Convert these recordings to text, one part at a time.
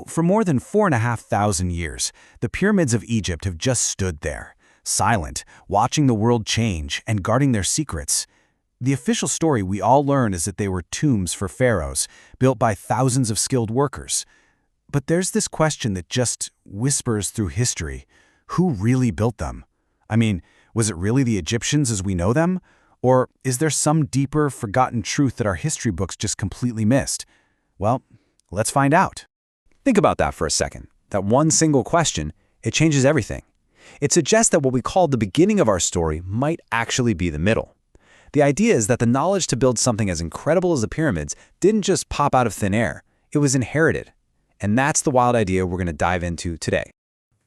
For more than 4,500 years, the pyramids of Egypt have just stood there, silent, watching the world change and guarding their secrets. The official story we all learn is that they were tombs for pharaohs, built by thousands of skilled workers. But there's this question that just whispers through history. Who really built them? I mean, was it really the Egyptians as we know them? Or is there some deeper, forgotten truth that our history books just completely missed? Well, let's find out. Think about that for a second. That one single question, it changes everything. It suggests that what we call the beginning of our story might actually be the middle. The idea is that the knowledge to build something as incredible as the pyramids didn't just pop out of thin air. It was inherited. And that's the wild idea we're going to dive into today.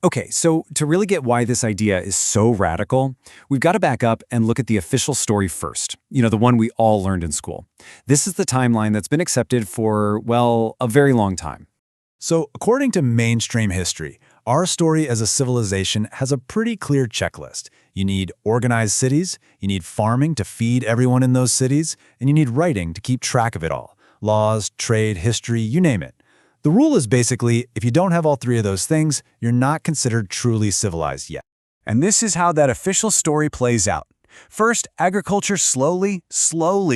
Okay, so to really get why this idea is so radical, we've got to back up and look at the official story first. The one we all learned in school. This is the timeline that's been accepted for, well, a very long time. So, according to mainstream history, our story as a civilization has a pretty clear checklist. You need organized cities, you need farming to feed everyone in those cities, and you need writing to keep track of it all. Laws, trade, history, you name it. The rule is basically, if you don't have all three of those things, you're not considered truly civilized yet. And this is how that official story plays out. First, agriculture slowly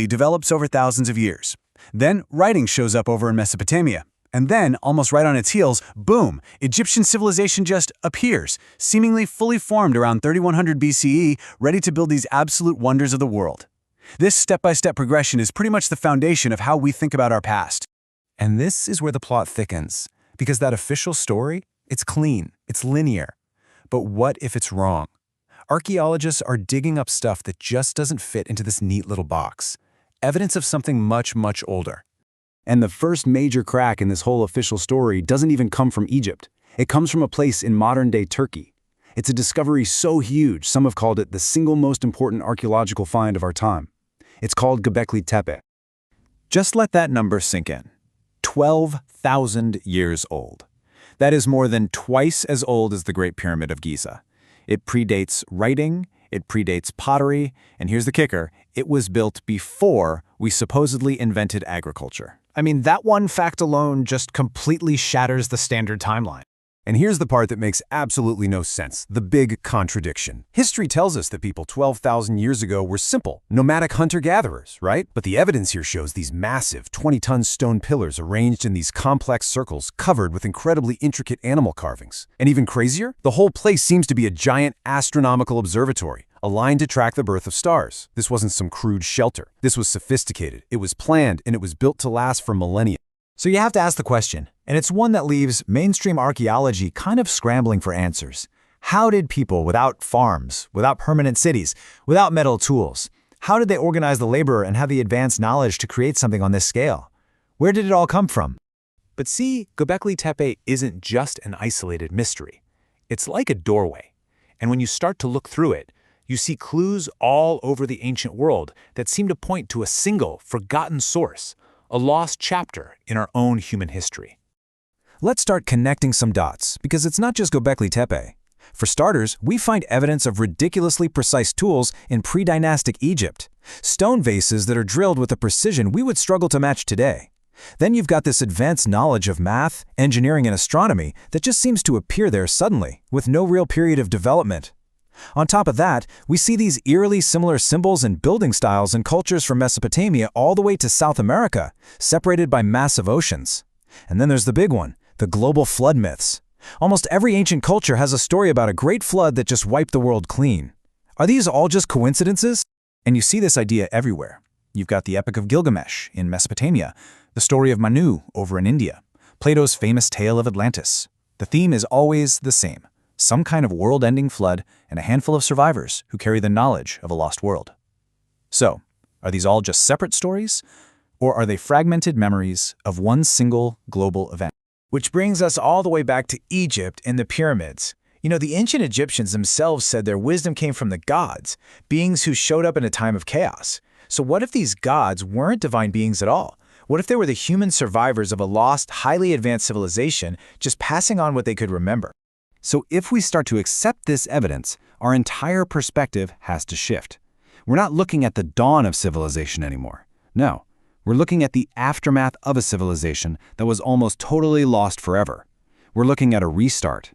develops over thousands of years. Then, writing shows up over in Mesopotamia. And then, almost right on its heels, boom, Egyptian civilization just appears, seemingly fully formed around 3100 BCE, ready to build these absolute wonders of the world. This step-by-step progression is pretty much the foundation of how we think about our past. And this is where the plot thickens, because that official story, it's clean, it's linear. But what if it's wrong? Archaeologists are digging up stuff that just doesn't fit into this neat little box. Evidence of something much, much older. And the first major crack in this whole official story doesn't even come from Egypt. It comes from a place in modern-day Turkey. It's a discovery so huge, some have called it the single most important archaeological find of our time. It's called Göbekli Tepe. Just let that number sink in. 12,000 years old. That is more than twice as old as the Great Pyramid of Giza. It predates writing, it predates pottery, and here's the kicker, it was built before we supposedly invented agriculture. I mean, that one fact alone just completely shatters the standard timeline. And here's the part that makes absolutely no sense, the big contradiction. History tells us that people 12,000 years ago were simple, nomadic hunter-gatherers, right? But the evidence here shows these massive 20-ton stone pillars arranged in these complex circles covered with incredibly intricate animal carvings. And even crazier, the whole place seems to be a giant astronomical observatory, aligned to track the birth of stars. This wasn't some crude shelter. This was sophisticated, it was planned, and it was built to last for millennia. So you have to ask the question, and it's one that leaves mainstream archaeology kind of scrambling for answers. How did people without farms, without permanent cities, without metal tools, how did they organize the labor and have the advanced knowledge to create something on this scale? Where did it all come from? But see, Göbekli Tepe isn't just an isolated mystery. It's like a doorway. And when you start to look through it, you see clues all over the ancient world that seem to point to a single, forgotten source, a lost chapter in our own human history. Let's start connecting some dots, because it's not just Göbekli Tepe. For starters, we find evidence of ridiculously precise tools in pre-dynastic Egypt. Stone vases that are drilled with a precision we would struggle to match today. Then you've got this advanced knowledge of math, engineering, and astronomy that just seems to appear there suddenly, with no real period of development. On top of that, we see these eerily similar symbols and building styles in cultures from Mesopotamia all the way to South America, separated by massive oceans. And then there's the big one, the global flood myths. Almost every ancient culture has a story about a great flood that just wiped the world clean. Are these all just coincidences? And you see this idea everywhere. You've got the Epic of Gilgamesh in Mesopotamia, the story of Manu over in India, Plato's famous tale of Atlantis. The theme is always the same. Some kind of world-ending flood, and a handful of survivors who carry the knowledge of a lost world. So, are these all just separate stories? Or are they fragmented memories of one single global event? Which brings us all the way back to Egypt and the pyramids. The ancient Egyptians themselves said their wisdom came from the gods, beings who showed up in a time of chaos. So what if these gods weren't divine beings at all? What if they were the human survivors of a lost, highly advanced civilization, just passing on what they could remember? So if we start to accept this evidence, our entire perspective has to shift. We're not looking at the dawn of civilization anymore. No, We're looking at the aftermath of a civilization that was almost totally lost forever. We're looking at a restart.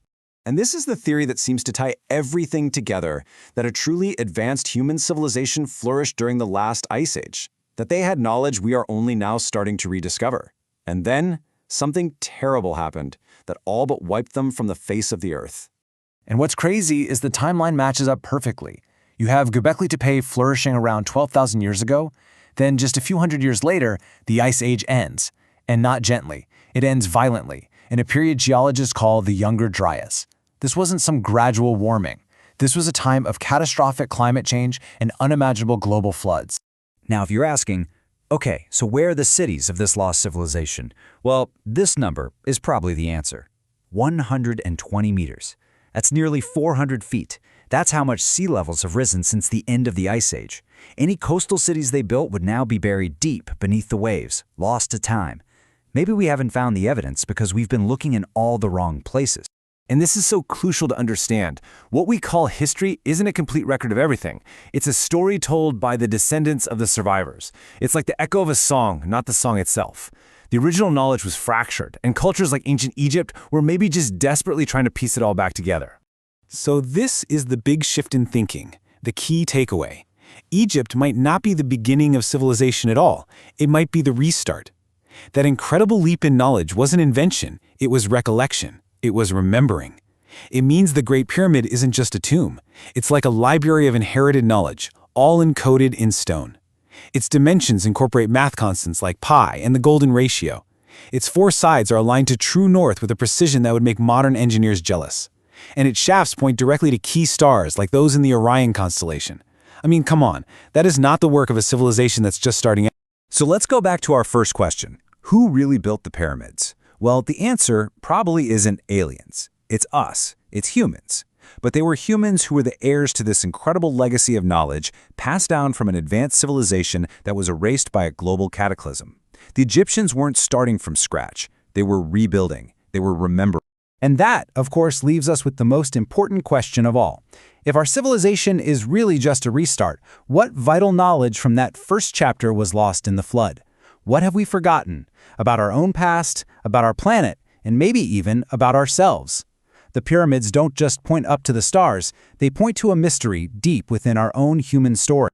And this is the theory that seems to tie everything together, that a truly advanced human civilization flourished during the last ice age, that they had knowledge we are only now starting to rediscover. And then, something terrible happened that all but wiped them from the face of the earth. And what's crazy is the timeline matches up perfectly. You have Göbekli Tepe flourishing around 12,000 years ago, then just a few hundred years later, the ice age ends. And not gently, it ends violently, in a period geologists call the Younger Dryas. This wasn't some gradual warming. This was a time of catastrophic climate change and unimaginable global floods. Now, if you're asking, okay, so where are the cities of this lost civilization? Well, this number is probably the answer. 120 meters. That's nearly 400 feet. That's how much sea levels have risen since the end of the Ice Age. Any coastal cities they built would now be buried deep beneath the waves, lost to time. Maybe we haven't found the evidence because we've been looking in all the wrong places. And this is so crucial to understand. What we call history isn't a complete record of everything. It's a story told by the descendants of the survivors. It's like the echo of a song, not the song itself. The original knowledge was fractured, and cultures like ancient Egypt were maybe just desperately trying to piece it all back together. So this is the big shift in thinking, the key takeaway. Egypt might not be the beginning of civilization at all. It might be the restart. That incredible leap in knowledge wasn't invention, it was recollection. It was remembering. It means the Great Pyramid isn't just a tomb. It's like a library of inherited knowledge, all encoded in stone. Its dimensions incorporate math constants like pi and the golden ratio. Its four sides are aligned to true north with a precision that would make modern engineers jealous. And its shafts point directly to key stars like those in the Orion constellation. I mean, come on, that is not the work of a civilization that's just starting out. So let's go back to our first question. Who really built the pyramids? Well, the answer probably isn't aliens. It's us. It's humans. But they were humans who were the heirs to this incredible legacy of knowledge passed down from an advanced civilization that was erased by a global cataclysm. The Egyptians weren't starting from scratch. They were rebuilding. They were remembering. And that, of course, leaves us with the most important question of all. If our civilization is really just a restart, what vital knowledge from that first chapter was lost in the flood? What have we forgotten about our own past, about our planet, and maybe even about ourselves? The pyramids don't just point up to the stars, they point to a mystery deep within our own human story.